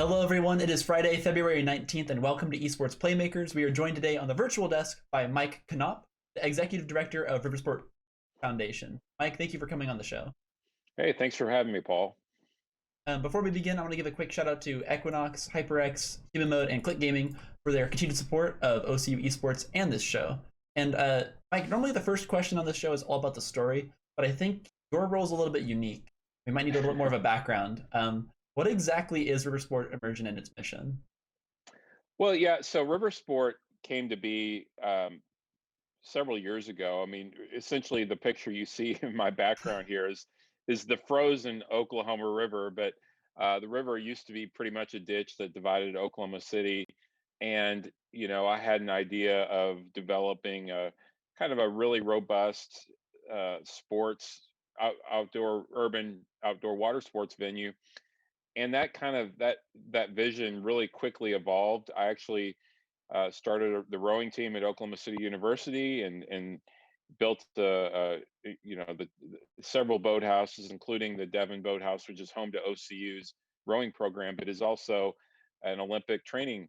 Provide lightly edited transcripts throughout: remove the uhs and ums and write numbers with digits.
Hello, everyone. It is Friday, February 19th, and welcome to Esports Playmakers. We are joined today on the virtual desk by Mike Knopp, the Executive Director of Riversport Foundation. Mike, thank you for coming on the show. Hey, thanks for having me, Paul. Before we begin, I want to give a quick shout out to Equinox, HyperX, Human Mode, and Click Gaming for their continued support of OCU Esports and this show. And Mike, normally the first question on this show is all about the story, but I think your role is a little bit unique. We might need a little bit more of a background. What exactly is Riversport Immersion and its mission? Well, yeah, so Riversport came to be several years ago. I mean, essentially, the picture you see in my background here is the frozen Oklahoma River, but the river used to be pretty much a ditch that divided Oklahoma City. And I had an idea of developing a kind of a really robust sports outdoor urban outdoor water sports venue, and that kind of that vision really quickly evolved. I actually started the rowing team at Oklahoma City University and built the several boathouses, including the Devon Boathouse, which is home to OCU's rowing program, but is also an Olympic training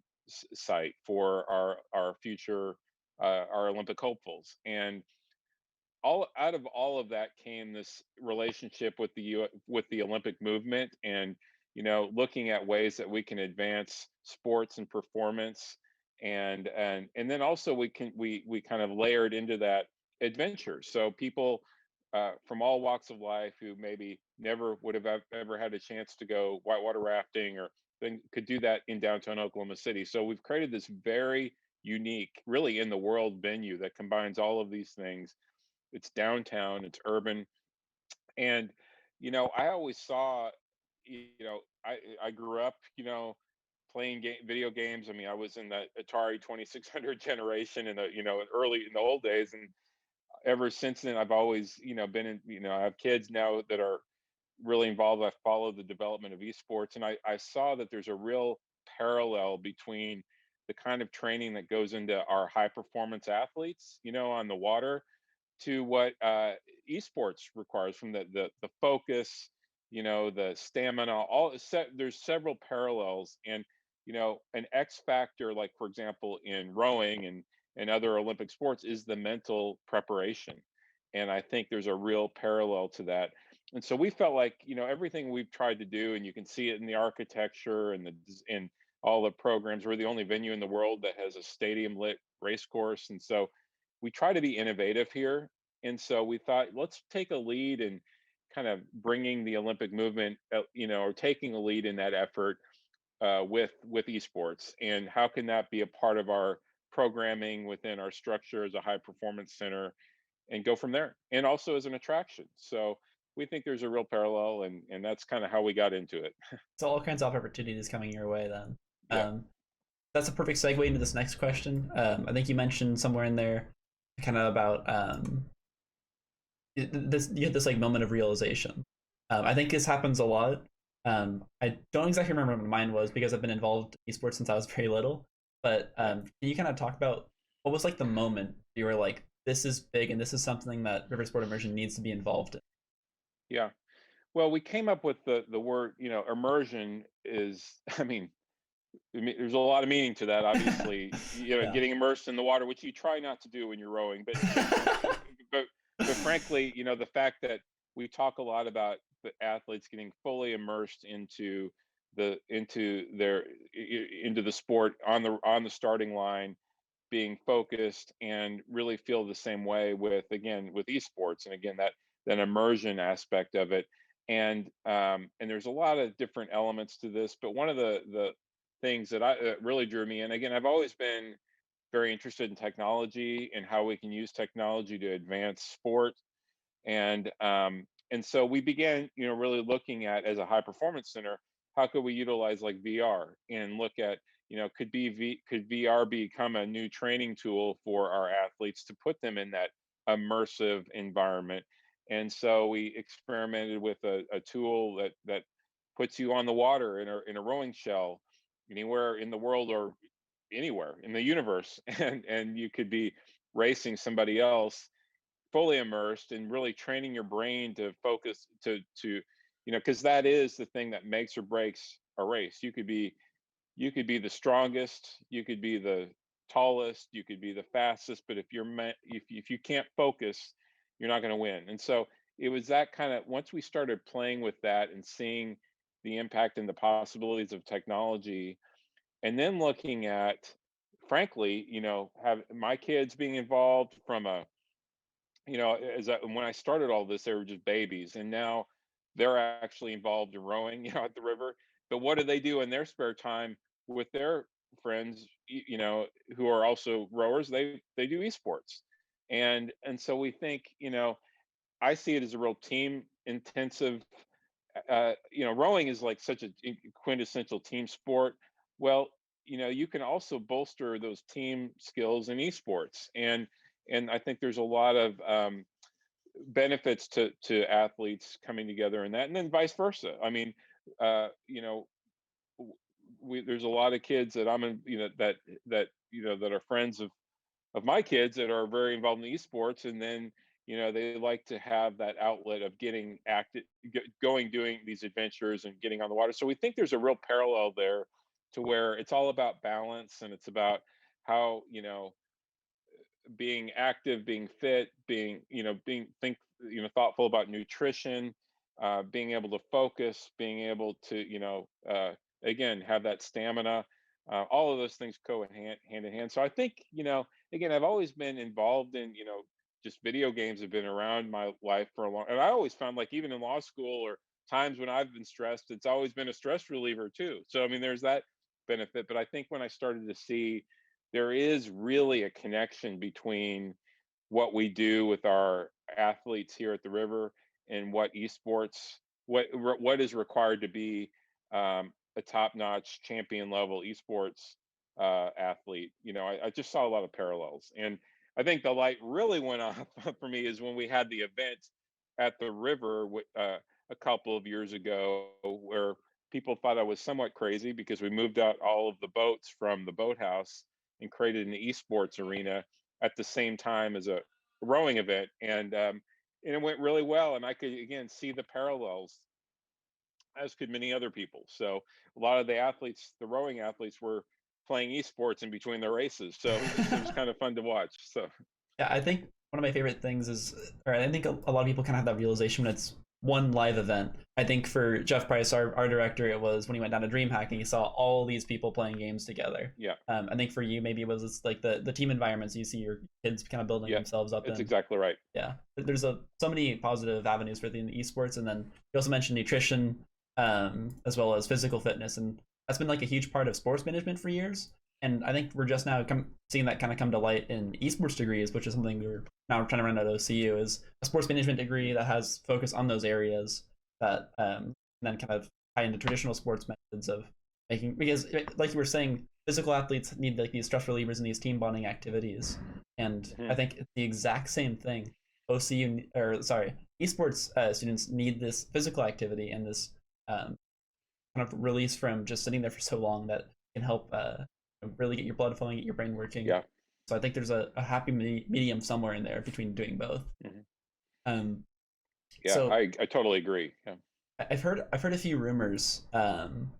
site for our future our Olympic hopefuls. And all out of all of that came this relationship with with the Olympic movement, and looking at ways that we can advance sports and performance, and then also we kind of layered into that adventure. So people from all walks of life who maybe never would have ever had a chance to go whitewater rafting or then could do that in downtown Oklahoma City. So we've created this very unique, really in the world venue that combines all of these things. It's downtown, it's urban, and I always saw, I grew up, playing video games. I mean, I was in the Atari 2600 generation in the early in the old days, and ever since then I've always been in. I have kids now that are really involved. I follow the development of esports, and I saw that there's a real parallel between the kind of training that goes into our high performance athletes, on the water, to what esports requires, from the focus, the stamina, there's several parallels. And an X factor, like for example in rowing and other Olympic sports, is the mental preparation, and I think there's a real parallel to that. And so we felt like everything we've tried to do, and you can see it in the architecture and in all the programs. We're the only venue in the world that has a stadium lit race course, and so we try to be innovative here. And so we thought, let's take a lead in kind of bringing the Olympic movement, or taking a lead in that effort with esports, and how can that be a part of our programming within our structure as a high performance center, and go from there, and also as an attraction. So we think there's a real parallel, and that's kind of how we got into it. So all kinds of opportunities coming your way then. Yeah. That's a perfect segue into this next question. I think you mentioned somewhere in there kind of about this, you had this like moment of realization. I think this happens a lot. I don't exactly remember what mine was because I've been involved in esports since I was very little. But can you kind of talk about what was like the moment you were like, this is big and this is something that Riversport Immersion needs to be involved in? Yeah. Well, we came up with the word, immersion is, there's a lot of meaning to that. Obviously, Yeah. getting immersed in the water, which you try not to do when you're rowing, but but frankly, the fact that we talk a lot about the athletes getting fully immersed into the sport on the starting line, being focused, and really feel the same way with esports, and again that immersion aspect of it. And there's a lot of different elements to this, but one of the things that really drew me in, again, I've always been very interested in technology and how we can use technology to advance sport. And so we began, really looking at, as a high performance center, how could we utilize like VR, and look at, could VR become a new training tool for our athletes to put them in that immersive environment. And so we experimented with a tool that puts you on the water in a rowing shell anywhere in the world, or anywhere in the universe, and you could be racing somebody else fully immersed, and really training your brain to focus, to because that is the thing that makes or breaks a race. You could be you could be the strongest, you could be the tallest, you could be the fastest, but if you can't focus, you're not going to win. And so it was that kind of, once we started playing with that and seeing the impact and the possibilities of technology, and then looking at, frankly, have my kids being involved from a, when I started all this, they were just babies, and now they're actually involved in rowing, at the river. But what do they do in their spare time with their friends, who are also rowers? They do esports, and so we think, I see it as a real team intensive. Rowing is like such a quintessential team sport. Well, you can also bolster those team skills in esports, and I think there's a lot of benefits to athletes coming together in that, and then vice versa. I mean, uh, you know, there's a lot of kids that I'm in, that are friends of my kids that are very involved in esports, and then they like to have that outlet of getting active, going, doing these adventures and getting on the water. So we think there's a real parallel there, to where it's all about balance, and it's about how, being active, being fit, being, being think, thoughtful about nutrition, being able to focus, being able to, again, have that stamina. All of those things go hand in hand. So I think, again, I've always been involved in, just video games have been around my life for a long, and I always found, like, even in law school or times when I've been stressed, it's always been a stress reliever too. So I mean, there's that benefit. But I think when I started to see there is really a connection between what we do with our athletes here at the river and what esports, what is required to be a top-notch champion level esports athlete. I just saw a lot of parallels, and I think the light really went off for me is when we had the event at the river a couple of years ago, where people thought I was somewhat crazy because we moved out all of the boats from the boathouse and created an esports arena at the same time as a rowing event, and it went really well. And I could again see the parallels, as could many other people. So a lot of the athletes, the rowing athletes, were playing esports in between their races. So it was kind of fun to watch. So Yeah, I think one of my favorite things is, or I think a lot of people kind of have that realization when it's one live event. I think for Jeff Price, our director, it was when he went down to DreamHack and he saw all these people playing games together. yeah, I think for you, maybe it was just like the team environments you see your kids kind of building yeah, themselves up it's in. exactly right. Yeah, there's so many positive avenues for the esports, and then you also mentioned nutrition, as well as physical fitness, and that's been like a huge part of sports management for years. And I think we're just now seeing that kind of come to light in esports degrees, which is something we're now trying to run at OCU, is a sports management degree that has focus on those areas that then kind of tie into traditional sports methods of making, because like you were saying, physical athletes need like these stress relievers and these team bonding activities, and I Mhm. think it's the exact same thing. OCU, or sorry, esports students need this physical activity and this um, kind of release from just sitting there for so long that can help really get your blood flowing, get your brain working. Yeah. So I think there's a happy medium somewhere in there between doing both. Mhm. Um, Yeah, so I totally agree. Yeah, I've heard a few rumors, and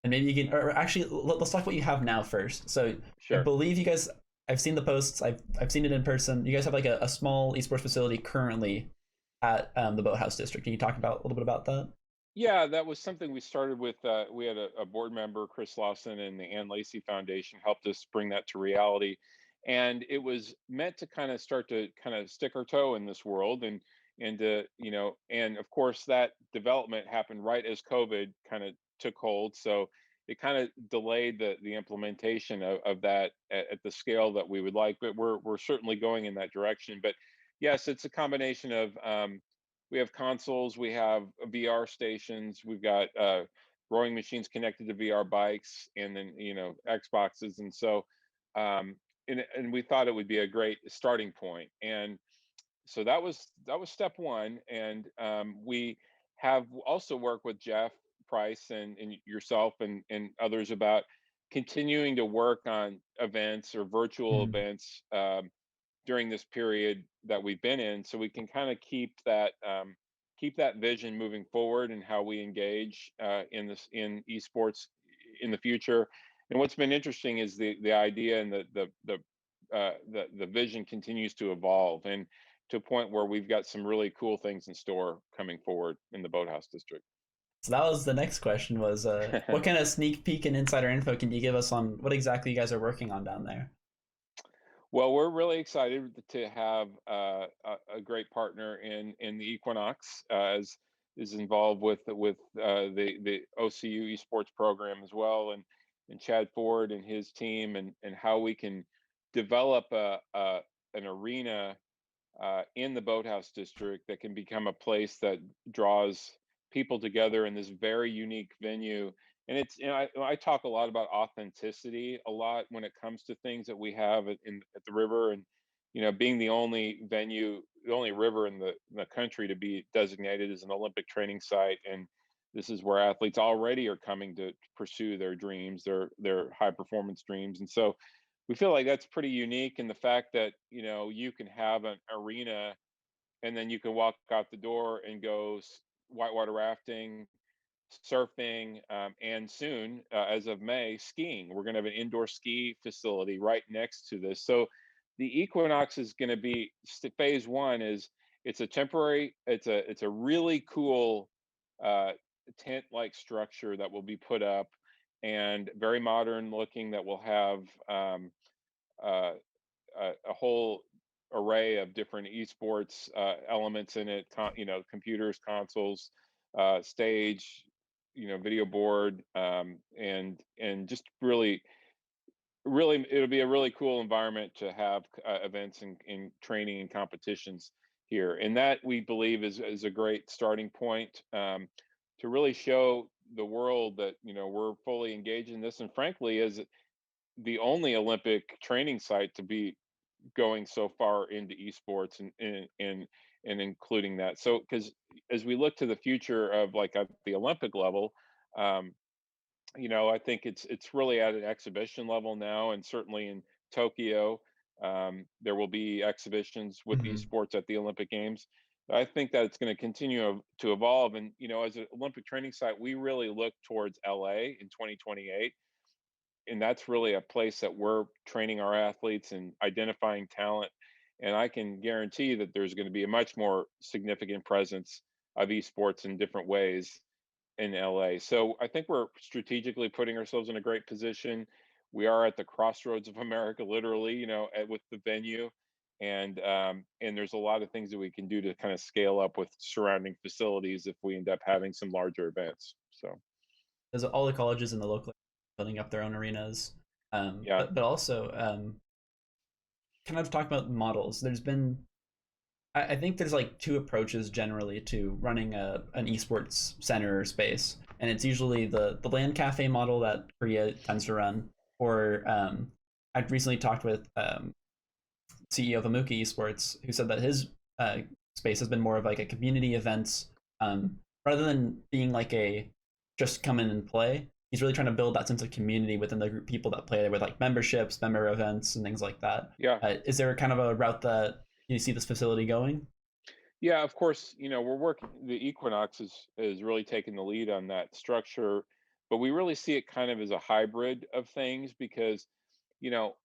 maybe you can, or actually let's talk what you have now first. So I sure. believe you guys. I've seen the posts. I've seen it in person. You guys have like a small esports facility currently at the Boathouse District. Can you talk about a little bit about that? Yeah, that was something we started with. We had a board member, Chris Lawson, and the Ann Lacey Foundation helped us bring that to reality. And it was meant to kind of start to kind of stick our toe in this world, and of course that development happened right as COVID kind of took hold. So it kind of delayed the implementation of that at the scale that we would like, but we're certainly going in that direction. But yes, it's a combination of we have consoles, we have VR stations, we've got rowing machines connected to VR bikes, and then Xboxes, and so um, and we thought it would be a great starting point, and so that was step one, and we have also worked with Jeff Price and yourself and others about continuing to work on events or virtual Mhm. events during this period that we've been in, so we can kind of keep that vision moving forward and how we engage in esports in the future. And what's been interesting is the idea and the vision continues to evolve, and to a point where we've got some really cool things in store coming forward in the Boathouse District. So that was the next question was what kind of sneak peek and insider info can you give us on what exactly you guys are working on down there? Well, we're really excited to have a great partner in the Equinox, as is involved with the OCU esports program as well, and Chad Ford and his team, and how we can develop an arena in the Boathouse District that can become a place that draws people together in this very unique venue. And it's, I talk a lot about authenticity a lot when it comes to things that we have at the river, and being the only venue, the only river in the country to be designated as an Olympic training site. And this is where athletes already are coming to pursue their dreams, their high performance dreams. And so we feel like that's pretty unique, in the fact that you can have an arena, and then you can walk out the door and go whitewater rafting, surfing, and soon, as of May, skiing. We're going to have an indoor ski facility right next to this. So the Equinox is going to be, phase one is, it's a temporary, it's a really cool uh, tent like structure that will be put up, and very modern looking, that will have uh, a whole array of different esports elements in it. Computers, consoles, stage, video board, and just really, it'll be a really cool environment to have events and training and competitions here. And that, we believe, is a great starting point, to really show the world that we're fully engaged in this, and frankly, as the only Olympic training site to be going so far into esports, and including that. So, because as we look to the future of, like, at the Olympic level, um, I think it's really at an exhibition level now, and certainly in Tokyo, there will be exhibitions with Hmm. esports at the Olympic Games. I think that it's going to continue to evolve, and as an Olympic training site, we really look towards LA in 2028, and that's really a place that we're training our athletes and identifying talent. And I can guarantee that there's going to be a much more significant presence of esports in different ways in LA. So I think we're strategically putting ourselves in a great position. We are at the crossroads of America, literally, with the venue, and there's a lot of things that we can do to kind of scale up with surrounding facilities if we end up having some larger events. So There's all the colleges in the local building up their own arenas, yeah. but also kind of talk about models. There's been I think there's like two approaches generally to running an esports center or space, and it's usually the land cafe model that Korea tends to run, or I've recently talked with CEO of Amuka Esports who said that his uh, space has been more of like a community events, rather than being like a just come in and play. He's really trying to build that sense of community within the group of people that play there with like memberships, member events, and things like that. Yeah. Is there kind of a route that you see this facility going? Yeah, of course, we're working, the Equinox is really taking the lead on that structure, but we really see it kind of as a hybrid of things, because,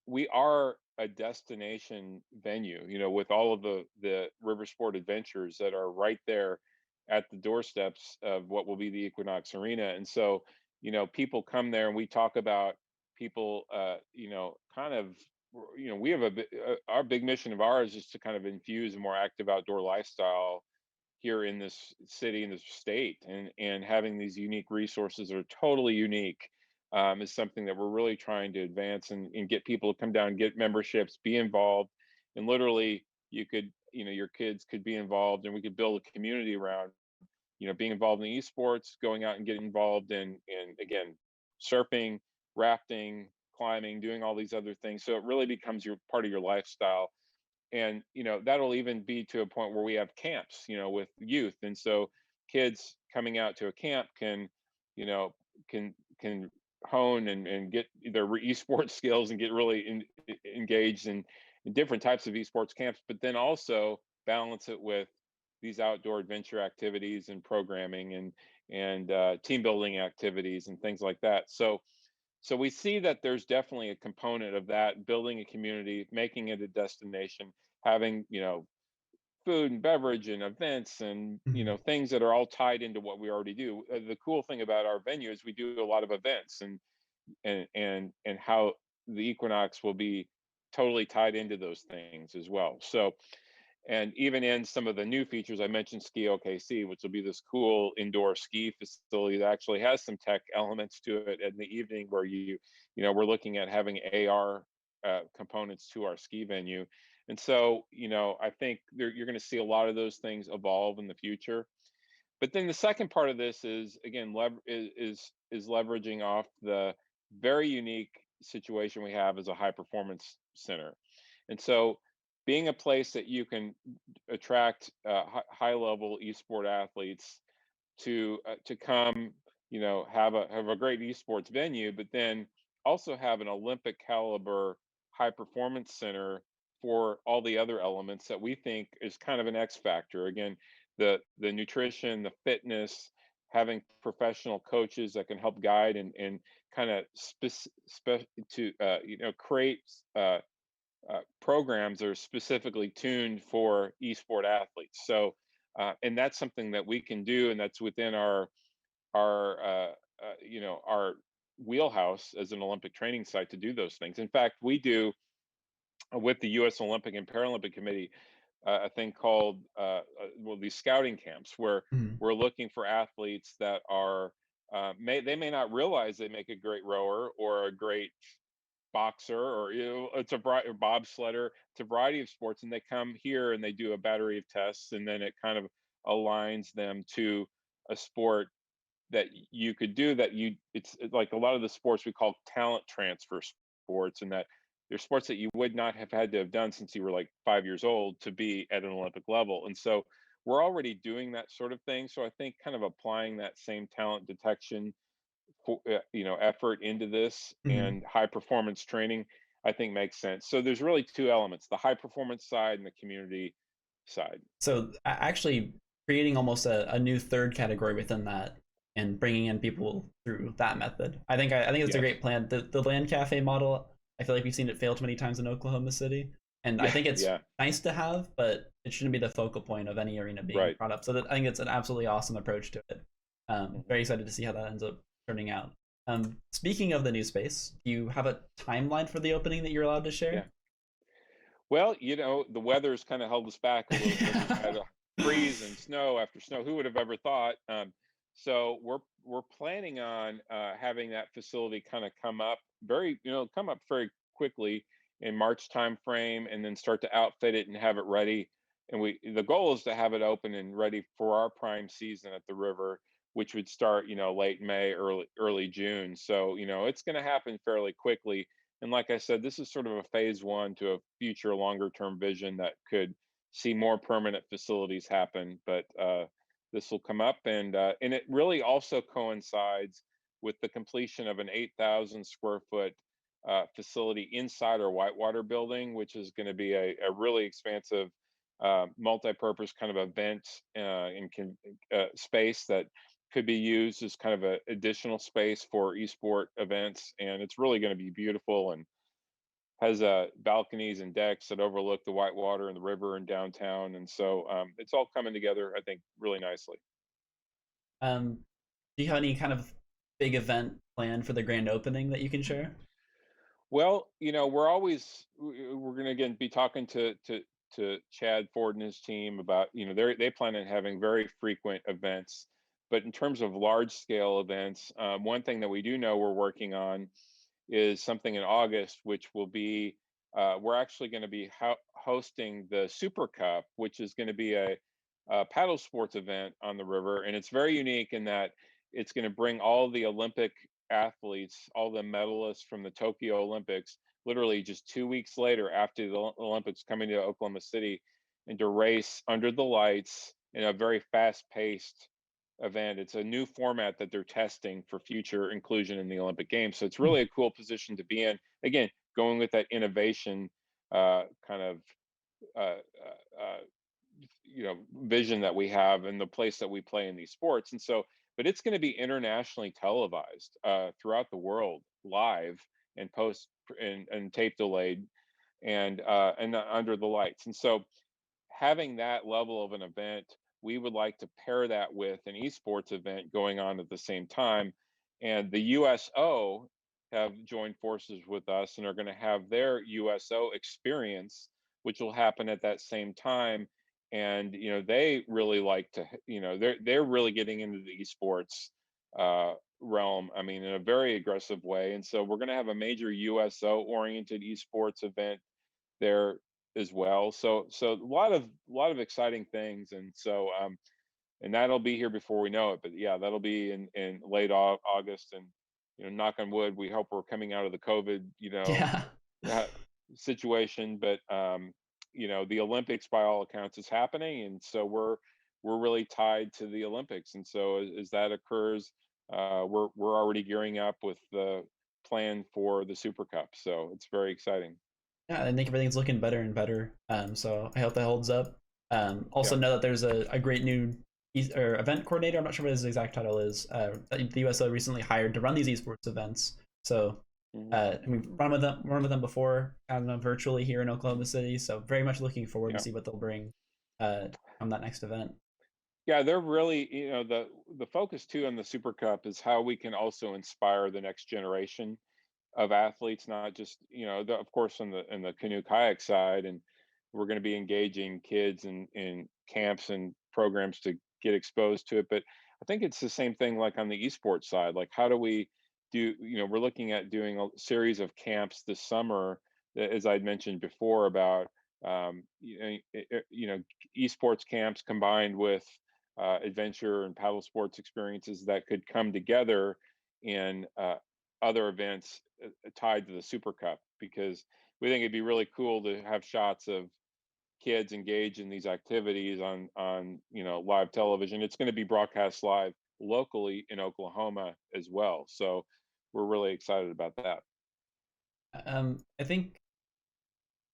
we are a destination venue, with all of the river sport adventures that are right there at the doorsteps of what will be the Equinox Arena. And so, people come there, and we talk about people, kind of, we have our big mission of ours is to kind of infuse a more active outdoor lifestyle here in this city, in this state, and having these unique resources that are totally unique, is something that we're really trying to advance, and get people to come down, get memberships, be involved, and literally, you could, your kids could be involved, and we could build a community around, being involved in esports, going out and getting involved in again, surfing, rafting, climbing, doing all these other things. So it really becomes your part of your lifestyle. And that'll even be to a point where we have camps, with youth. And so kids coming out to a camp can, you know, can hone and get their esports skills, and get really engaged in different types of esports camps, but then also balance it with these outdoor adventure activities and programming, and team building activities and things like that. So So we see that there's definitely a component of that, building a community, making it a destination, having, food and beverage and events and, Mhm. things that are all tied into what we already do. The cool thing about our venue is we do a lot of events, and how the Equinox will be totally tied into those things as well. So, and even in some of the new features, I mentioned Ski OKC, which will be this cool indoor ski facility that actually has some tech elements to it in the evening, where we're looking at having AR components to our ski venue. And so, I think you're going to see a lot of those things evolve in the future. But then the second part of this is, again, is leveraging off the very unique situation we have as a high performance center. And so, being a place that you can attract high level esport athletes to come, have a great esports venue, but then also have an Olympic caliber high performance center for all the other elements that we think is kind of an X factor. Again, the nutrition, the fitness, having professional coaches that can help guide and kind of to create programs that are specifically tuned for esport athletes. So, and that's something that we can do, and that's within our wheelhouse as an Olympic training site to do those things. In fact, we do with the U.S. Olympic and Paralympic Committee a thing called these scouting camps, where Mhm. we're looking for athletes that are they may not realize they make a great rower or a great boxer, or it's a variety, or bobsledder. It's a variety of sports, and they come here and they do a battery of tests, and then it kind of aligns them to a sport that you could do. It's like a lot of the sports we call talent transfer sports, and that there's sports that you would not have had to have done since you were like 5 years old to be at an Olympic level. And so we're already doing that sort of thing. So I think kind of applying that same talent detection effort into this Mhm. and high performance training, I think makes sense. So there's really two elements: the high performance side and the community side. So actually creating almost a new third category within that and bringing in people through that method. I think it's a Yes. great plan. The land cafe model, I feel like we've seen it fail too many times in Oklahoma City. And I Yeah. think it's Yeah. nice to have, but it shouldn't be the focal point of any arena being Right. brought up. So I think it's an absolutely awesome approach to it. Mhm. Very excited to see how that ends up turning out. Speaking of the new space, do you have a timeline for the opening that you're allowed to Yeah. share? Well, the weather's kind of held us back a little bit. We've had a freeze and snow after snow. Who would have ever thought? So we're planning on having that facility kind of come up very quickly in March timeframe, and then start to outfit it and have it ready. And the goal is to have it open and ready for our prime season at the river, which would start, late May, early June. So, it's going to happen fairly quickly. And like I said, this is sort of a phase one to a future longer term vision that could see more permanent facilities happen. But this will come up, and it really also coincides with the completion of an 8,000 square foot facility inside our Whitewater building, which is going to be a really expansive multi-purpose kind of event space that could be used as kind of an additional space for esport events. And it's really going to be beautiful, and has balconies and decks that overlook the Whitewater and the river and downtown. And so it's all coming together, I think, really nicely. Um, do you have any kind of big event planned for the grand opening that you can share? Well, we're going to again be talking to Chad Ford and his team about, they plan on having very frequent events. But in terms of large scale events, one thing that we do know we're working on is something in August, which will be we're actually going to be hosting the Super Cup, which is going to be a paddle sports event on the river. And it's very unique in that it's going to bring all the Olympic athletes, all the medalists from the Tokyo Olympics, literally just 2 weeks later after the Olympics, coming to Oklahoma City and to race under the lights in a very fast paced event. It's a new format that they're testing for future inclusion in the Olympic Games. So it's really a cool position to be in. Again, going with that innovation kind of uh, uh, vision that we have and the place that we play in these sports. And so, but it's going to be internationally televised throughout the world, live and post and tape delayed, and under the lights. And so having that level of an event, we would like to pair that with an esports event going on at the same time. And the USO have joined forces with us and are going to have their USO experience, which will happen at that same time. And they really like to, they're really getting into the esports realm. I mean, in a very aggressive way. And so we're going to have a major USO oriented esports event there as well. So a lot of exciting things, and so and that'll be here before we know it. But yeah, that'll be in late August, and knock on wood, we hope we're coming out of the COVID Yeah. uh, situation. But the Olympics by all accounts is happening, and so we're really tied to the Olympics. And so as that occurs, we're already gearing up with the plan for the Super Cup. So it's very exciting. Yeah, I think everything's looking better and better. So I hope that holds up. Also Yeah. know that there's a great new or event coordinator. I'm not sure what his exact title is. That the USO recently hired to run these esports events. So Mhm. and we've run with them before, I don't know, virtually here in Oklahoma City. So very much looking forward to Yeah. see what they'll bring uh, on that next event. Yeah, they're really, the focus too on the Super Cup is how we can also inspire the next generation of athletes, not just, of course, in the canoe kayak side, and we're going to be engaging kids in camps and programs to get exposed to it. But I think it's the same thing like on the esports side. Like, how do we do? We're looking at doing a series of camps this summer, as I'd mentioned before about esports camps combined with adventure and paddle sports experiences that could come together in other events tied to the Super Cup, because we think it'd be really cool to have shots of kids engaged in these activities on live television. It's going to be broadcast live locally in Oklahoma as well. So we're really excited about that. I think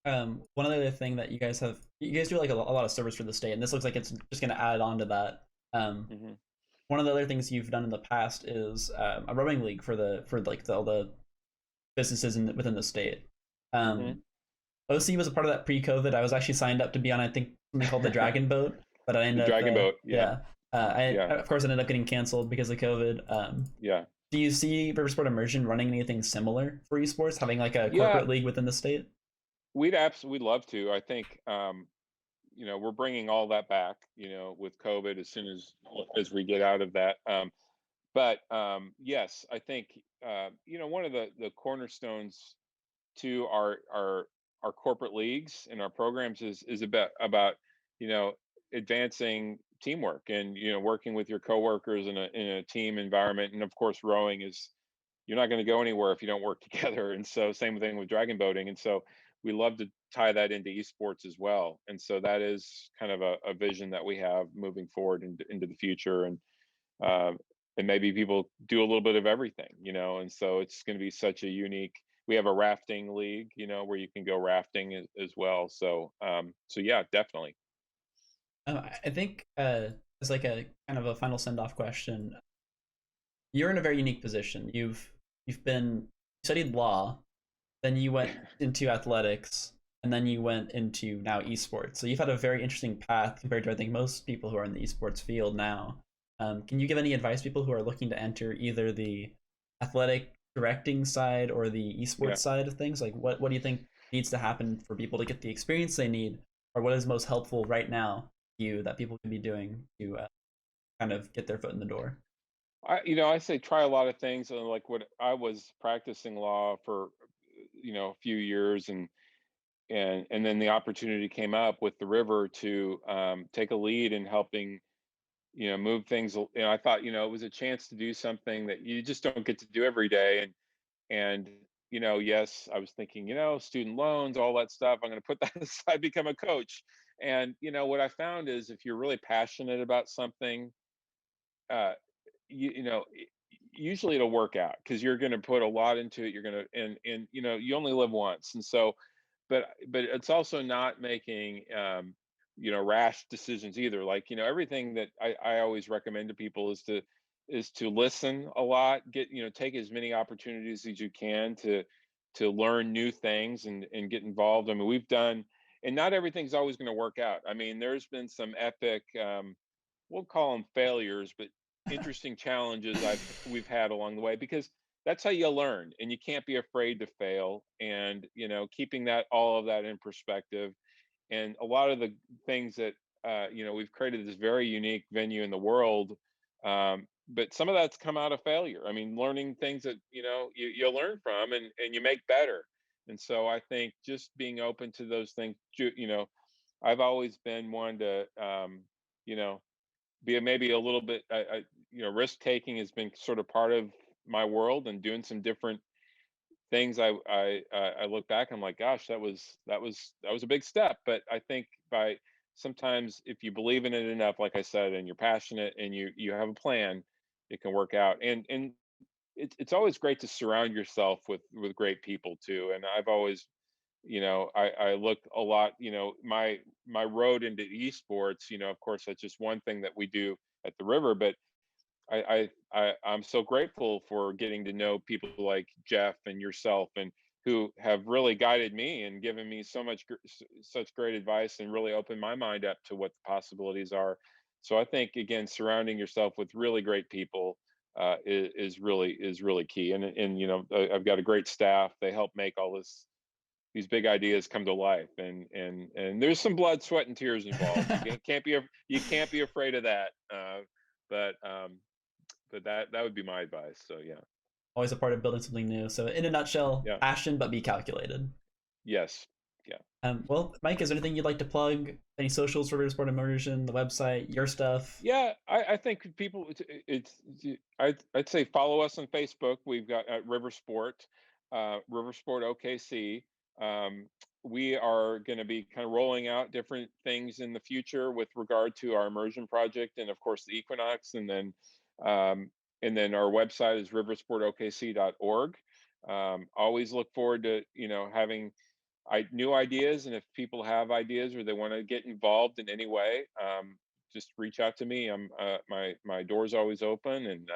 one other thing that you guys do like a lot of service for the state, and this looks like it's just going to add on to that. Hmm. One of the other things you've done in the past is a rowing league for like all the businesses within the state. Hmm. Um, OC was a part of that pre-COVID. I was actually signed up to be on, I think, something called the Dragon Boat, but I The ended up, Dragon Boat. Yeah. yeah, I Yeah. of course ended up getting canceled because of COVID. Yeah. Do you see Riversport Immersion running anything similar for esports, having like a Yeah. corporate league within the state? We'd love to. I think we're bringing all that back, with COVID as soon as we get out of that. But yes, I think one of the cornerstones to our corporate leagues and our programs is about you know advancing teamwork and working with your coworkers in a team environment. And of course, rowing is, you're not going to go anywhere if you don't work together. And so same thing with dragon boating. And so we love to tie that into esports as well. And so that is kind of a vision that we have moving forward into the future. Uh, and maybe people do a little bit of everything, and so it's going to be such a unique. We have a rafting league, where you can go rafting as well. So yeah, definitely. I think as like a kind of a final send off question, you're in a very unique position. You've been studied law, then you went into athletics, and then you went into now esports. So you've had a very interesting path compared to I think most people who are in the esports field now. Can you give any advice to people who are looking to enter either the athletic directing side or the esports Yeah. side of things? Like what do you think needs to happen for people to get the experience they need, or what is most helpful right now to you that people can be doing to kind of get their foot in the door? I say try a lot of things. And like, what I was practicing law for a few years, and then the opportunity came up with the river to take a lead in helping move things. I thought, it was a chance to do something that you just don't get to do every day. And yes, I was thinking, student loans, all that stuff, I'm going to put that aside, become a coach. And what I found is, if you're really passionate about something, uh usually it'll work out, because you're going to put a lot into it. You're going to, and you only live once. And so, but it's also not making rash decisions either. Like, everything that I always recommend to people is to is to listen a lot, take as many opportunities as you can to learn new things and get involved. I mean, we've done, and not everything's always going to work out. I mean, there's been some epic, we'll call them failures, but interesting challenges we've had along the way, because that's how you learn, and you can't be afraid to fail. And keeping that, all of that in perspective, and a lot of the things that we've created this very unique venue in the world, but some of that's come out of failure. I mean, learning things that you learn from, and you make better. And so I think just being open to those things, I've always been one to you know be maybe a little bit, risk taking has been sort of part of my world, and doing some different things. I look back, I'm like, gosh, that was a big step. But I think by sometimes, if you believe in it enough, like I said, and you're passionate, and you have a plan, it can work out. And it's always great to surround yourself with great people too. And I've always, I look a lot, my road into esports, of course, that's just one thing that we do at the river. But I'm so grateful for getting to know people like Jeff and yourself, and who have really guided me and given me such great advice, and really opened my mind up to what the possibilities are. So I think, again, surrounding yourself with really great people is really key. And I've got a great staff. They help make these big ideas come to life, and there's some blood, sweat, and tears involved. You can't be afraid of that. But that would be my advice. So yeah. Always a part of building something new. So in a nutshell, Yeah. passion, but be calculated. Yes. Yeah. Well, Mike, is there anything you'd like to plug? Any socials for Riversport Immersion, the website, your stuff? Yeah, I think people, I'd say follow us on Facebook. We've got Riversport, Riversport OKC. We are going to be kind of rolling out different things in the future with regard to our immersion project, and of course the Equinox. And then our website is riversportokc.org. Always look forward to having new ideas, and if people have ideas or they want to get involved in any way, just reach out to me. My door's always open, and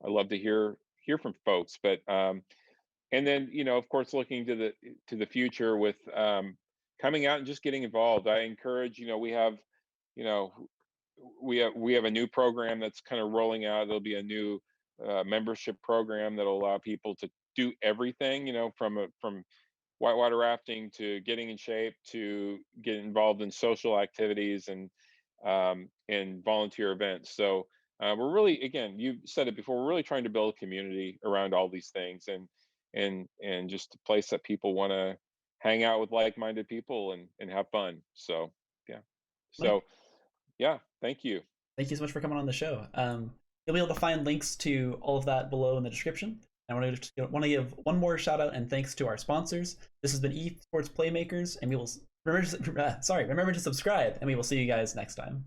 I love to hear from folks. But and then, of course, looking to the future with coming out and just getting involved. I encourage, you know we have a new program that's kind of rolling out. There'll be a new membership program that'll allow people to do everything, from whitewater rafting to getting in shape, to get involved in social activities and volunteer events. So we're really, again, you said it before, we're really trying to build a community around all these things, and just a place that people want to hang out with like-minded people and have fun. So yeah. Mike, So yeah, thank you. thank you so much for coming on the show. You'll be able to find links to all of that below in the description. I want to give one more shout out and thanks to our sponsors. This has been Esports Playmakers, and we will remember to subscribe, and we will see you guys next time.